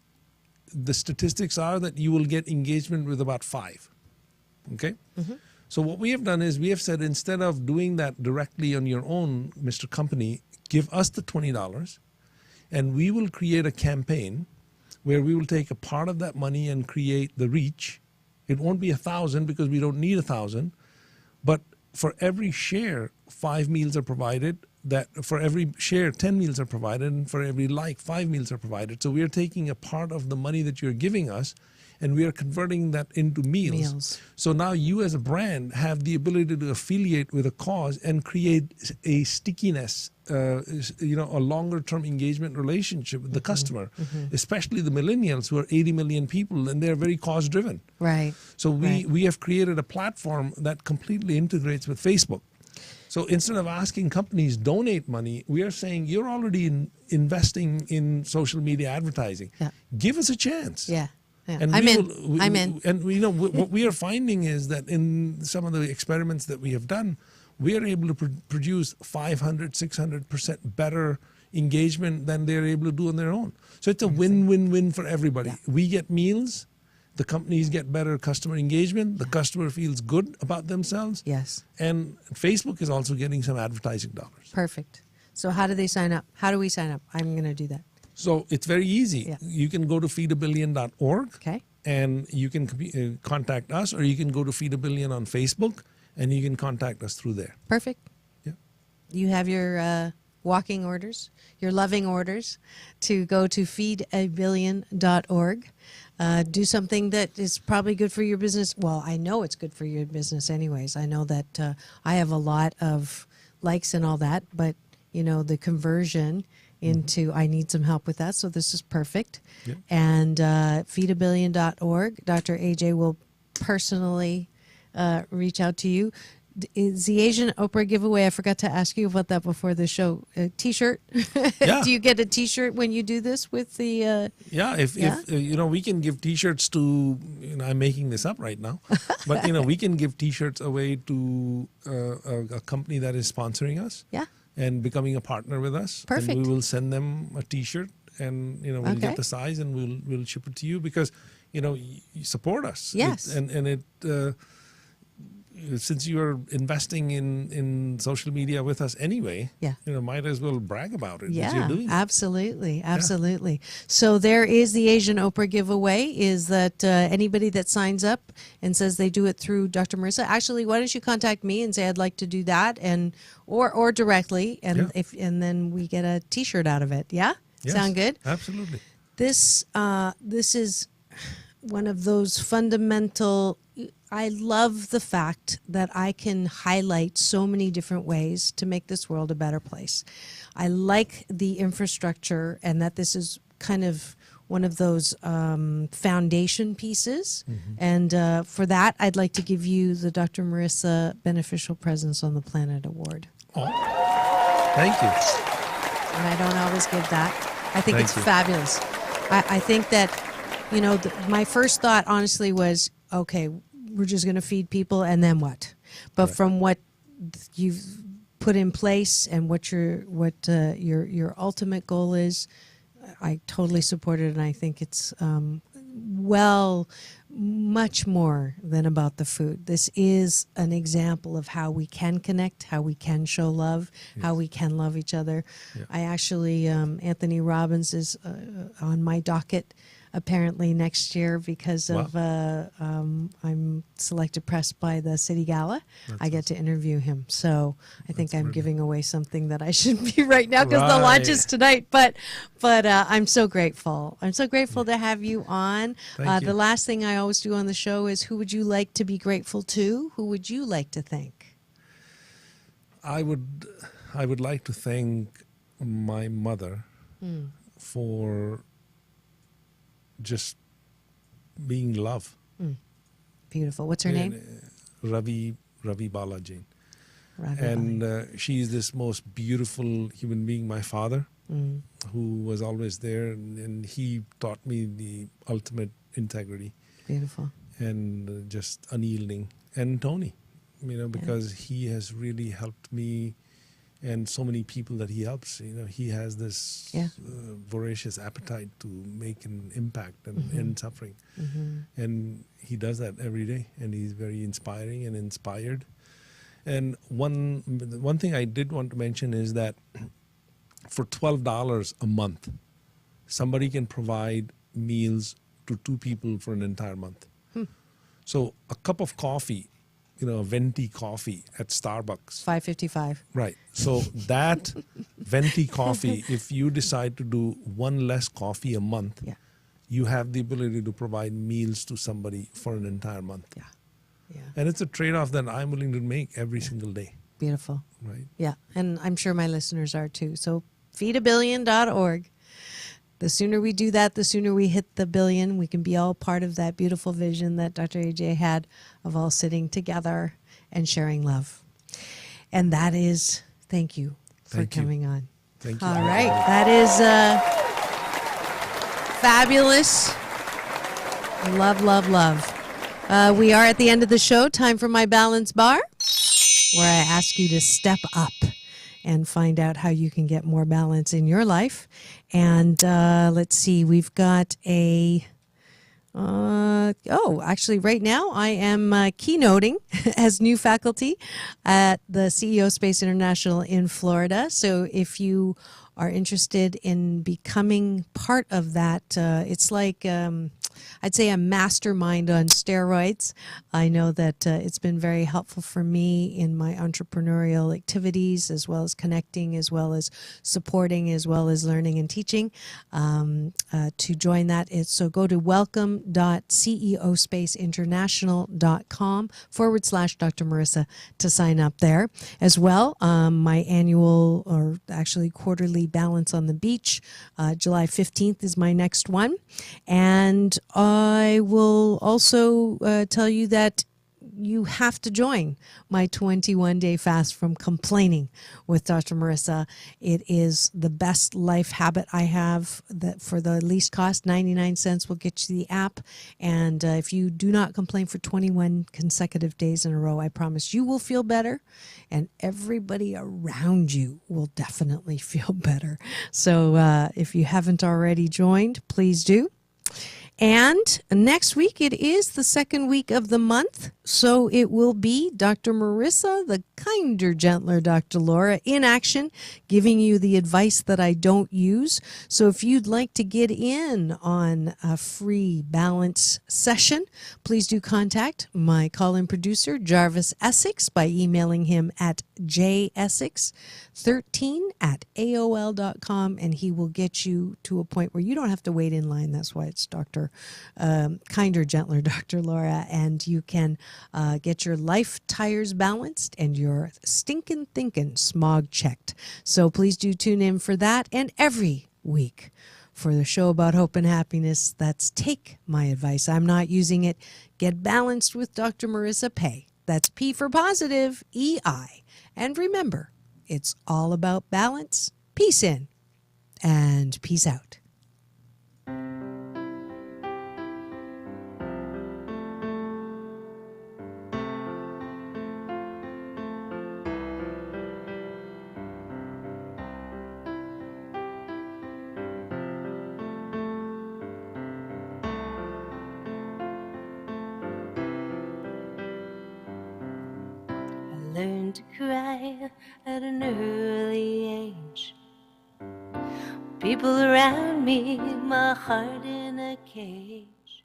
the statistics are that you will get engagement with about 5. Okay? So what we have done is we have said, instead of doing that directly on your own, Mr. Company, give us the $20 and we will create a campaign where we will take a part of that money and create the reach. It won't be 1,000 because we don't need 1,000, but for every share, 5 meals are provided. That for every share, 10 meals are provided, and for every like, 5 meals are provided. So we are taking a part of the money that you're giving us, and we are converting that into meals. So now you as a brand have the ability to affiliate with a cause and create a stickiness, a longer term engagement relationship with the customer, especially the millennials who are 80 million people, and they're very cause driven. Right. So we have created a platform that completely integrates with Facebook. So instead of asking companies donate money, we are saying you're already investing in social media advertising. Yeah. Give us a chance. Yeah. And I'm in. And what we are finding is that in some of the experiments that we have done, we are able to produce 500, 600% better engagement than they're able to do on their own. So it's a win-win-win for everybody. Yeah. We get meals. The companies get better customer engagement. The customer feels good about themselves. Yes. And Facebook is also getting some advertising dollars. Perfect. So how do they sign up? How do we sign up? I'm going to do that. So it's very easy. Yeah. You can go to feedabillion.org. Okay. And you can contact us, or you can go to Feed a Billion on Facebook, and you can contact us through there. Perfect. Yeah. You have your walking orders, your loving orders to go to feedabillion.org. Do something that is probably good for your business. Well, I know it's good for your business anyways. I know that I have a lot of likes and all that, but, the conversion into I need some help with that. So this is perfect. Yeah. And feedabillion.org. Dr. AJ will personally reach out to you. Is the Asian Oprah giveaway, I forgot to ask you about that before the show, a T-shirt? Yeah. Do you get a T-shirt when you do this with the... If we can give T-shirts to, I'm making this up right now, but, we can give T-shirts away to a company that is sponsoring us. Yeah. And becoming a partner with us. Perfect. And we will send them a T-shirt, and we'll get the size, and we'll ship it to you because you support us. Yes. Since you're investing in social media with us anyway, Yeah. Might as well brag about it. Yeah, You're doing it. absolutely. So there is the Asian Oprah giveaway, is that anybody that signs up and says they do it through Dr. Marissa, actually, why don't you contact me and say I'd like to do that, and or directly, and and then we get a T-shirt out of it. Yeah, Yes, sound good? Absolutely. This is one of those fundamental. I love the fact that I can highlight so many different ways to make this world a better place. I like the infrastructure, and that this is kind of one of those foundation pieces. And for that, I'd like to give you the Dr. Marissa Beneficial Presence on the Planet Award. Oh, thank you. And I don't always give that. I think Thank it's you. fabulous. I think that, my first thought honestly was, okay, we're just going to feed people, and then what? But from what you've put in place and what your ultimate goal is, I totally support it, and I think it's much more than about the food. This is an example of how we can connect, how we can show love, how we can love each other. Yeah. I actually, Anthony Robbins is on my docket apparently next year because of I'm selected press by the City Gala. I get to interview him, so I think I'm giving away something that I shouldn't be right now because the launch is tonight. But I'm so grateful. I'm so grateful to have you on. Thank you. The last thing I always do on the show is, who would you like to be grateful to? Who would you like to thank? I would like to thank my mother for just being love. Beautiful. What's her name? Ravi Balaji. Ravi And she's this most beautiful human being, my father, who was always there, and he taught me the ultimate integrity. Beautiful. And just unyielding. And Tony, because he has really helped me and so many people that he helps. He has this voracious appetite to make an impact and end suffering. And he does that every day, and he's very inspiring and inspired. And one thing I did want to mention is that for $12 a month, somebody can provide meals to 2 people for an entire month. So a cup of coffee, a venti coffee at Starbucks. $5.55. Right. So that venti coffee, if you decide to do one less coffee a month, you have the ability to provide meals to somebody for an entire month. And it's a trade-off that I'm willing to make every single day. Beautiful. Right. Yeah, and I'm sure my listeners are too. So feedabillion.org. The sooner we do that, the sooner we hit the billion. We can be all part of that beautiful vision that Dr. AJ had of all sitting together and sharing love. And that is, thank you for coming on. Thank you. All right, that is fabulous. Love, love, love. We are at the end of the show. Time for my balance bar, where I ask you to step up and find out how you can get more balance in your life. And let's see, we've got actually right now I am keynoting as new faculty at the CEO Space International in Florida. So if you are interested in becoming part of that, it's like I'd say a mastermind on steroids. I know that it's been very helpful for me in my entrepreneurial activities, as well as connecting, as well as supporting, as well as learning and teaching. To join that, so go to welcome.ceospaceinternational.com/Dr. Marissa to sign up there. As well, my annual, or actually quarterly, Balance on the Beach, July 15th is my next one. And I will also tell you that you have to join my 21-day fast from complaining with Dr. Marissa. It is the best life habit I have, that for the least cost, 99 cents will get you the app. And if you do not complain for 21 consecutive days in a row, I promise you will feel better, and everybody around you will definitely feel better. So if you haven't already joined, please do. And next week, it is the second week of the month, so it will be Dr. Marissa, the kinder, gentler Dr. Laura, in action, giving you the advice that I don't use. So if you'd like to get in on a free balance session, please do contact my call-in producer, Jarvis Essex, by emailing him at jestix13@aol.com, and he will get you to a point where you don't have to wait in line. That's why it's Dr. Kinder, gentler Dr. Laura, and you can get your life tires balanced and your stinking thinking smog checked. So please do tune in for that, and every week for the show about hope and happiness. That's Take My Advice. I'm not using it. Get balanced with Dr. Marissa Pay. That's P for positive, EI. And remember, it's all about balance. Peace in and peace out. Learned to cry at an early age. People around me, my heart in a cage.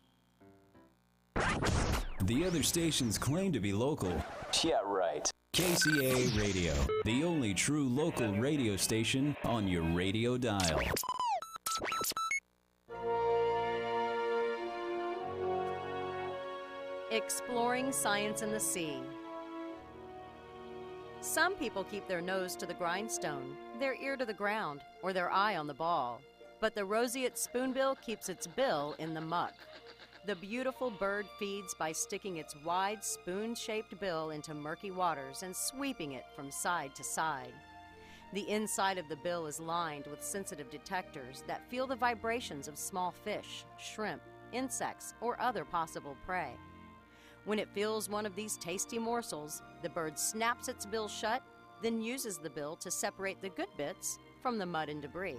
The other stations claim to be local. Yeah, right. KCA Radio, the only true local radio station on your radio dial. Exploring science in the sea. Some people keep their nose to the grindstone, their ear to the ground, or their eye on the ball. But the roseate spoonbill keeps its bill in the muck. The beautiful bird feeds by sticking its wide spoon-shaped bill into murky waters and sweeping it from side to side. The inside of the bill is lined with sensitive detectors that feel the vibrations of small fish, shrimp, insects, or other possible prey. When it feels one of these tasty morsels, the bird snaps its bill shut then uses the bill to separate the good bits from the mud and debris.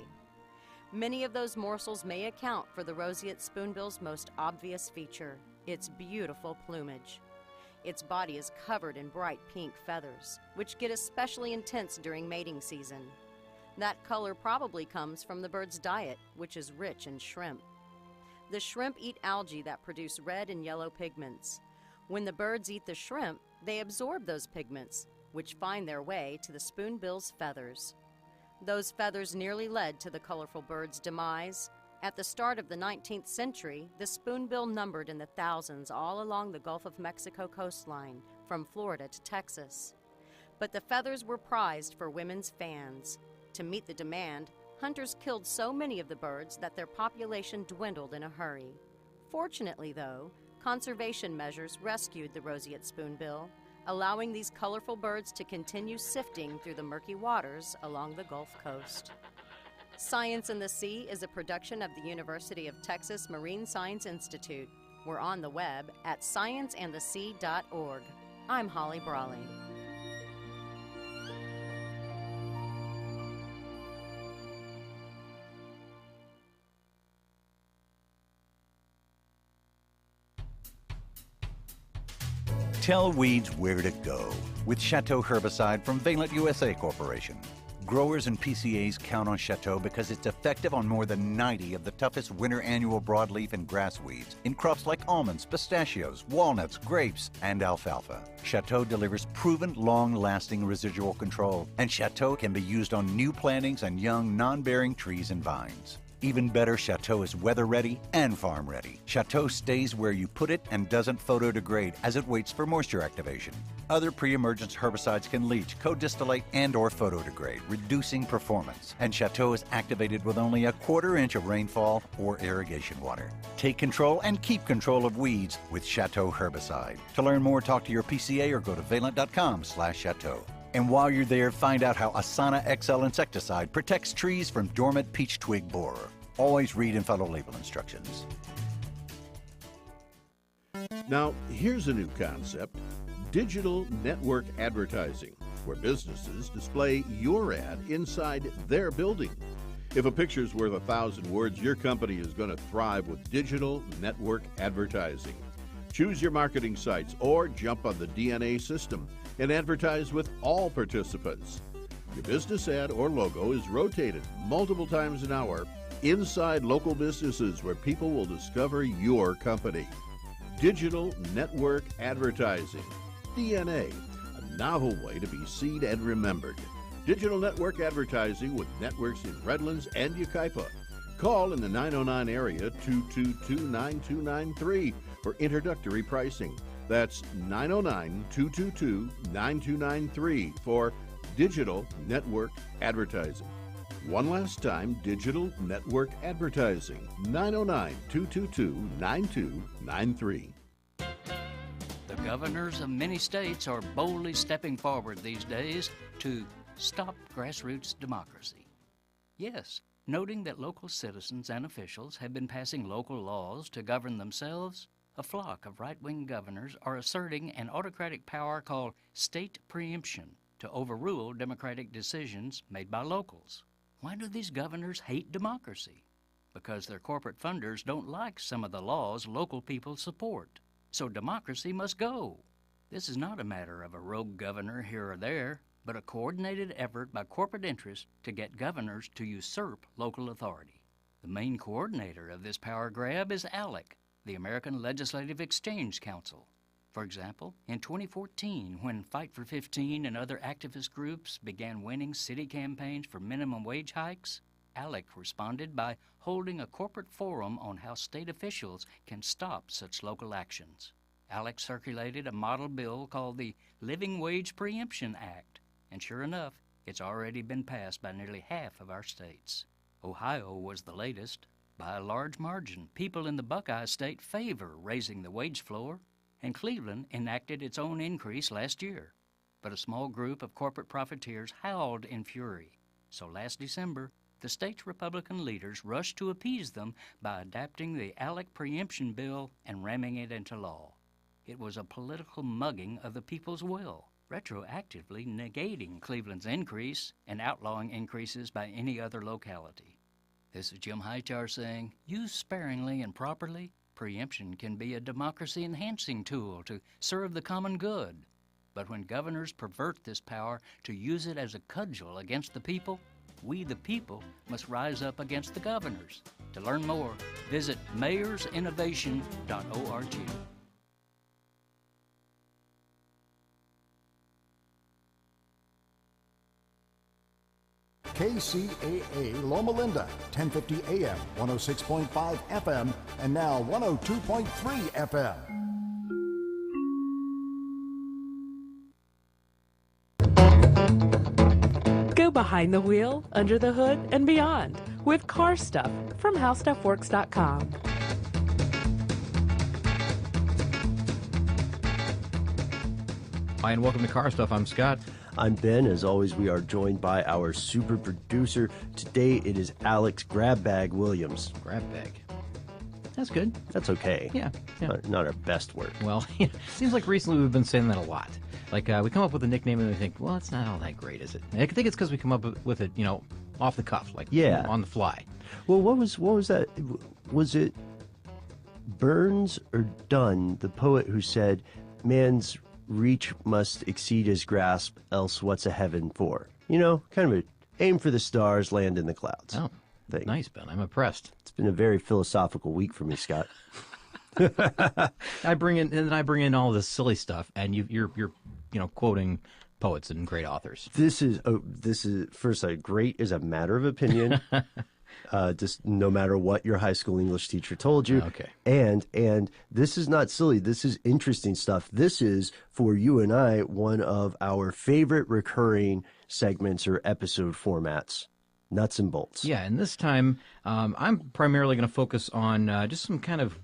Many of those morsels may account for the roseate spoonbill's most obvious feature, its beautiful plumage. Its body is covered in bright pink feathers, which get especially intense during mating season. That color probably comes from the bird's diet, which is rich in shrimp. The shrimp eat algae that produce red and yellow pigments. When the birds eat the shrimp, they absorb those pigments, which find their way to the spoonbill's feathers. Those feathers nearly led to the colorful bird's demise. At the start of the 19th century, the spoonbill numbered in the thousands all along the Gulf of Mexico coastline, from Florida to Texas. But the feathers were prized for women's fans. To meet the demand, hunters killed so many of the birds that their population dwindled in a hurry. Fortunately, though, conservation measures rescued the roseate spoonbill, allowing these colorful birds to continue sifting through the murky waters along the Gulf Coast. Science in the Sea is a production of the University of Texas Marine Science Institute. We're on the web at scienceandthesea.org. I'm Holly Brawley. Tell weeds where to go with Chateau herbicide from Valent USA Corporation. Growers and PCAs count on Chateau because it's effective on more than 90 of the toughest winter annual broadleaf and grass weeds in crops like almonds, pistachios, walnuts, grapes, and alfalfa. Chateau delivers proven long-lasting residual control, and Chateau can be used on new plantings and young non-bearing trees and vines. Even better, Chateau is weather-ready and farm-ready. Chateau stays where you put it and doesn't photodegrade as it waits for moisture activation. Other pre-emergence herbicides can leach, co-distillate, and/or photodegrade, reducing performance. And Chateau is activated with only a quarter inch of rainfall or irrigation water. Take control and keep control of weeds with Chateau herbicide. To learn more, talk to your PCA or go to valent.com/Chateau. And while you're there, find out how Asana XL insecticide protects trees from dormant peach twig borer. Always read and follow label instructions. Now, here's a new concept: digital network advertising, where businesses display your ad inside their building. If a picture's worth 1,000 words, your company is going to thrive with digital network advertising. Choose your marketing sites or jump on the DNA system and advertise with all participants. Your business ad or logo is rotated multiple times an hour inside local businesses where people will discover your company. Digital network advertising, DNA, a novel way to be seen and remembered. Digital network advertising with networks in Redlands and Yucaipa. Call in the 909 area 222-9293 for introductory pricing. That's 909-222-9293 for digital network advertising. One last time, digital network advertising, 909-222-9293. The governors of many states are boldly stepping forward these days to stop grassroots democracy. Yes, noting that local citizens and officials have been passing local laws to govern themselves, a flock of right-wing governors are asserting an autocratic power called state preemption to overrule democratic decisions made by locals. Why do these governors hate democracy? Because their corporate funders don't like some of the laws local people support. So democracy must go. This is not a matter of a rogue governor here or there, but a coordinated effort by corporate interests to get governors to usurp local authority. The main coordinator of this power grab is ALEC, the American Legislative Exchange Council. For example, in 2014, when Fight for 15 and other activist groups began winning city campaigns for minimum wage hikes, ALEC responded by holding a corporate forum on how state officials can stop such local actions. ALEC circulated a model bill called the Living Wage Preemption Act, and sure enough, it's already been passed by nearly half of our states. Ohio was the latest. By a large margin, people in the Buckeye State favor raising the wage floor, and Cleveland enacted its own increase last year. But a small group of corporate profiteers howled in fury. So last December, the state's Republican leaders rushed to appease them by adapting the ALEC preemption bill and ramming it into law. It was a political mugging of the people's will. retroactively negating Cleveland's increase and outlawing increases by any other locality. This is Jim Hightower saying, used sparingly and properly, preemption can be a democracy-enhancing tool to serve the common good. But when governors pervert this power to use it as a cudgel against the people, we the people must rise up against the governors. To learn more, visit mayorsinnovation.org. KCAA Loma Linda, 1050 AM, 106.5 FM, and now 102.3 FM. Go behind the wheel, under the hood, and beyond with Car Stuff from HowStuffWorks.com. Hi, and welcome to Car Stuff. I'm Scott. I'm Ben. As always, we are joined by our super producer. Today it is Alex Grabbag Williams. Grabbag. That's good. That's okay. Yeah. Not our best work. Well, it seems like recently we've been saying that a lot. Like, we come up with a nickname and we think, well, it's not all that great, is it? And I think it's because we come up with it, off the cuff, like on the fly. Well, what was that? Was it Burns or Donne, the poet, who said, man's reach must exceed his grasp, else what's a heaven for? Kind of a aim for the stars, land in the clouds. Oh, nice, Ben. I'm impressed. It's been a very philosophical week for me, Scott. I bring in all this silly stuff, and you're quoting poets and great authors. This is first, great is a matter of opinion. Just no matter what your high school English teacher told you. Okay. And this is not silly. This is interesting stuff. This is, for you and I, one of our favorite recurring segments or episode formats, Nuts and Bolts. Yeah, and this time I'm primarily going to focus on just some kind of,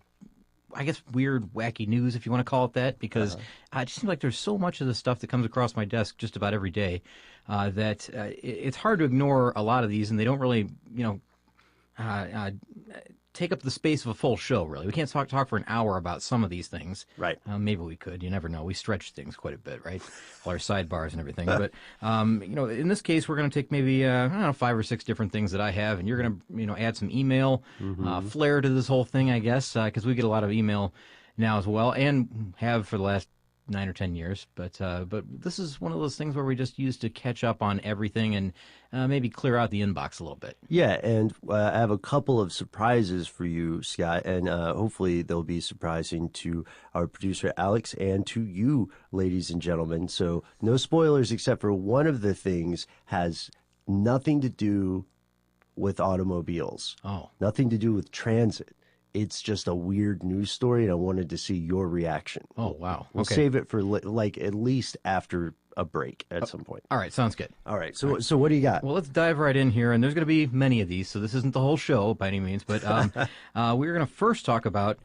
I guess, weird, wacky news, if you want to call it that, because it just seems like there's so much of the stuff that comes across my desk just about every day that it's hard to ignore a lot of these, and they don't really, take up the space of a full show, really. We can't talk for an hour about some of these things. Right. Maybe we could. You never know. We stretch things quite a bit, right? All our sidebars and everything. But, in this case, we're going to take maybe, 5 or 6 different things that I have, and you're going to, add some email flair to this whole thing, I guess, because we get a lot of email now as well, and have for the last 9 or 10 years. But this is one of those things where we just use to catch up on everything and maybe clear out the inbox a little bit. Yeah, and I have a couple of surprises for you, Scott, and hopefully they'll be surprising to our producer, Alex, and to you, ladies and gentlemen. So no spoilers, except for one of the things has nothing to do with automobiles. Oh. Nothing to do with transit. It's just a weird news story, and I wanted to see your reaction. Oh, wow. We'll Okay. save it for at least after a break at some point. All right, sounds good. All right, so what do you got? Well, let's dive right in here, and there's going to be many of these, so this isn't the whole show by any means, but we're going to first talk about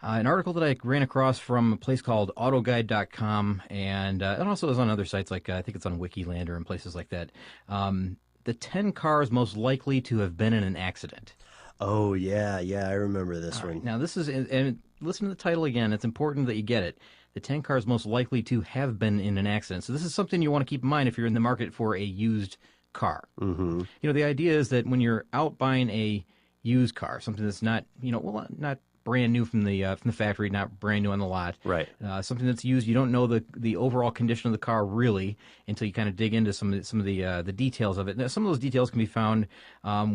an article that I ran across from a place called autoguide.com, and it also is on other sites, like I think it's on Wikilander and places like that. The 10 cars most likely to have been in an accident. Oh, yeah, I remember this one. Right. Now, this is, and listen to the title again. It's important that you get it. The 10 cars most likely to have been in an accident. So this is something you want to keep in mind if you're in the market for a used car. Mm-hmm. The idea is that when you're out buying a used car, something that's not, not brand new from the factory, not brand new on the lot. Right. Something that's used, you don't know the overall condition of the car really until you kind of dig into some of the details of it. Now, some of those details can be found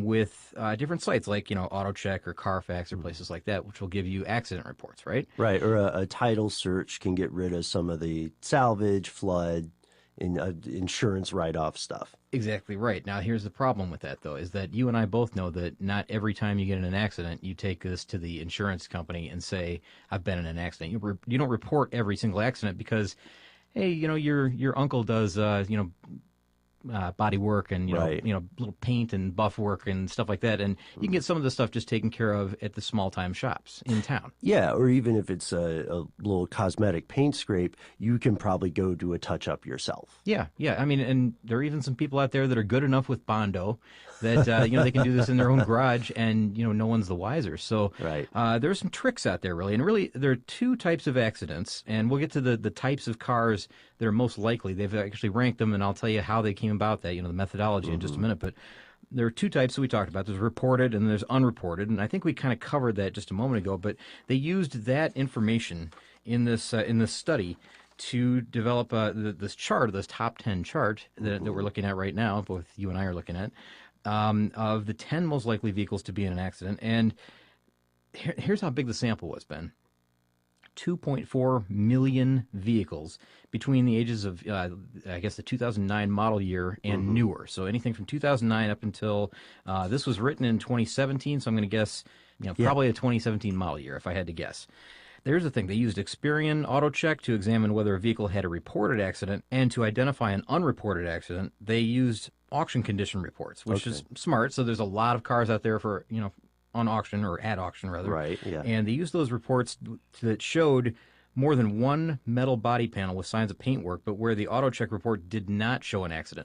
with different sites like AutoCheck or Carfax or places like that, which will give you accident reports, right? Right. Or a title search can get rid of some of the salvage, flood, insurance write-off stuff. Exactly right. Now, here's the problem with that, though, is that you and I both know that not every time you get in an accident, you take this to the insurance company and say, I've been in an accident. You don't report every single accident because, hey, your uncle does, body work and Right. little paint and buff work and stuff like that, and you can get some of the stuff just taken care of at the small time shops in town. Yeah, or even if it's a little cosmetic paint scrape, you can probably go do a touch up yourself. Yeah. I mean, and there are even some people out there that are good enough with Bondo that they can do this in their own garage, and no one's the wiser. So Right. there's some tricks out there, really, and really there are two types of accidents, and we'll get to the types of cars that are most likely. They've actually ranked them, and I'll tell you how they came about that, the methodology in just a minute. But there are two types that we talked about. There's reported and there's unreported, and I think we kind of covered that just a moment ago. But they used that information in this study to develop this chart, this top 10 chart that we're looking at right now, both you and I are looking at, of the 10 most likely vehicles to be in an accident. And here's how big the sample was, Ben. 2.4 million vehicles between the ages of, I guess, the 2009 model year and newer. So anything from 2009 up until this was written in 2017. So I'm going to guess, probably a 2017 model year, if I had to guess. There's the thing. They used Experian AutoCheck to examine whether a vehicle had a reported accident, and to identify an unreported accident, they used auction condition reports, which is smart. So there's a lot of cars out there for, on auction, or at auction rather. Right, yeah. And they used those reports that showed more than one metal body panel with signs of paintwork, but where the AutoCheck report did not show an accident.